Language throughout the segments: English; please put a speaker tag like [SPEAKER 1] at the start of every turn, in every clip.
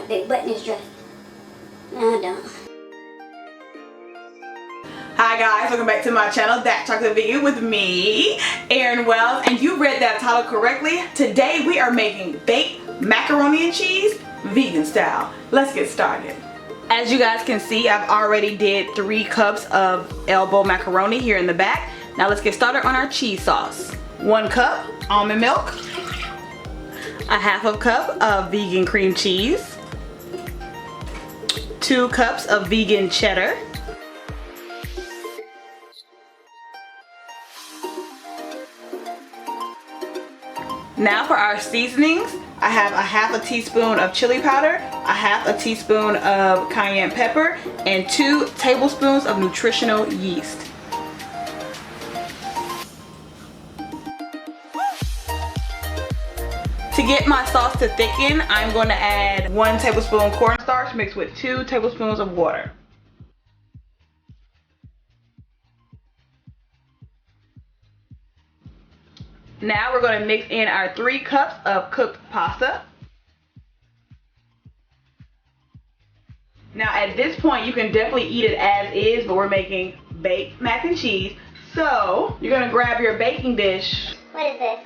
[SPEAKER 1] my big button is dry. No, I don't.
[SPEAKER 2] Hi guys, welcome back to my channel, That Chocolate Vegan, with me, Erin Wells, and you read that title correctly. Today we are making baked macaroni and cheese, vegan style. Let's get started. As you guys can see, I've already did 3 cups of elbow macaroni here in the back. Now let's get started on our cheese sauce. 1 cup almond milk, a half a cup of vegan cream cheese, 2 cups of vegan cheddar, now for our seasonings, I have a half a teaspoon of chili powder, a half a teaspoon of cayenne pepper, and 2 tablespoons of nutritional yeast. To get my sauce to thicken, I'm going to add 1 tablespoon cornstarch mixed with 2 tablespoons of water. Now we're going to mix in our 3 cups of cooked pasta. Now at this point you can definitely eat it as is, but we're making baked mac and cheese. So you're going to grab your baking dish.
[SPEAKER 1] What is this?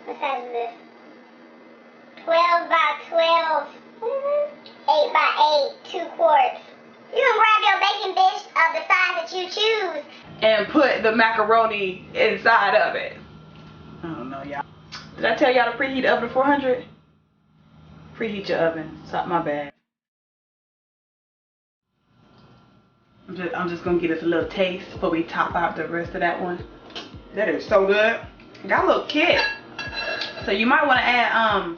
[SPEAKER 1] What size is this? 12 by 12. 8 by 8, 2 quarts. You're going to grab your baking dish of the size that you choose
[SPEAKER 2] And put the macaroni inside of it. I don't know, y'all. Did I tell y'all to preheat the oven to 400? Preheat your oven. Stop, my bad. I'm just gonna give us a little taste before we top out the rest of that one. That is so good. Got a little kick. So you might want to add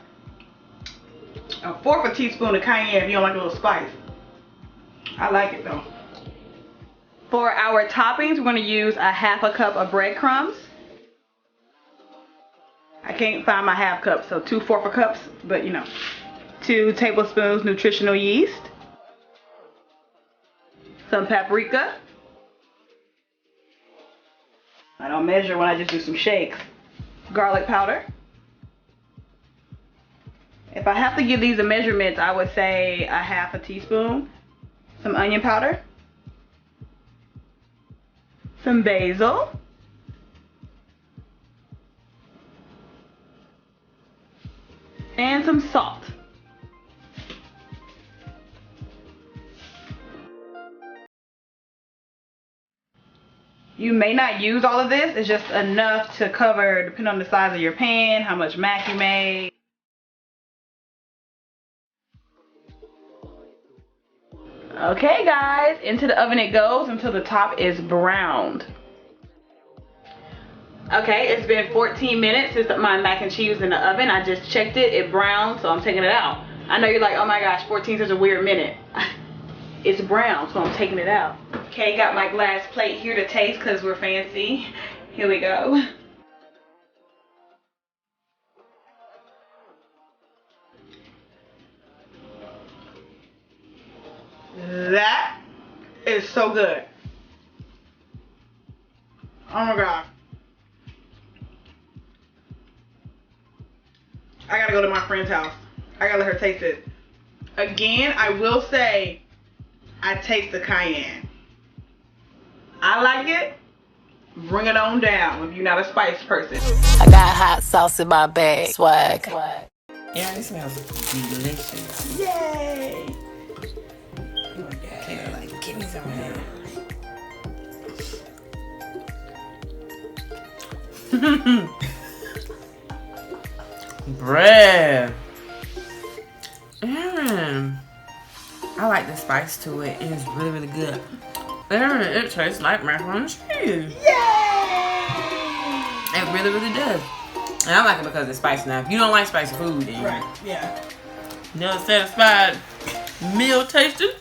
[SPEAKER 2] a 1/4 teaspoon of cayenne if you don't like a little spice. I like it though. For our toppings, we're gonna use a half a cup of breadcrumbs. I can't find my half cup, so 2 4/4 cups, but you know. 2 tablespoons nutritional yeast. Some paprika. I don't measure when I just do some shakes. Garlic powder. If I have to give these a measurement, I would say a half a teaspoon. Some onion powder. Some basil. And some salt. You may not use all of this. It's just enough to cover, depending on the size of your pan, how much mac you made. Okay guys, into the oven it goes until the top is browned. Okay, it's been 14 minutes since my mac and cheese was in the oven. I just checked it, it browned, so I'm taking it out. I know you're like, oh my gosh, 14 is such a weird minute. It's brown, so I'm taking it out. Okay, got my glass plate here to taste because we're fancy. Here we go. That is so good. Oh my god. I gotta go to my friend's house. I gotta let her taste it. Again, I will say I taste the cayenne. I like it. Bring it on down if you're not a spice person.
[SPEAKER 3] I got hot sauce in my bag. Swag.
[SPEAKER 4] Yeah, it smells delicious.
[SPEAKER 2] Yay!
[SPEAKER 4] Okay, like, give me some of that. Bruh. I like the spice to it. It's really, really good. It tastes like macaroni and cheese.
[SPEAKER 2] Yay!
[SPEAKER 4] It really, really does. And I like it because it's spicy. Now, if you don't like spicy food, then
[SPEAKER 2] Right, yeah.
[SPEAKER 4] you're satisfied meal tasting.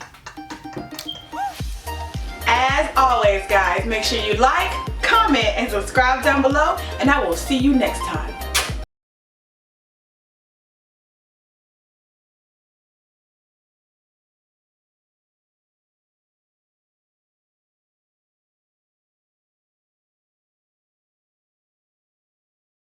[SPEAKER 2] As always, guys, make sure you like, comment, and subscribe down below, and I will see you next time.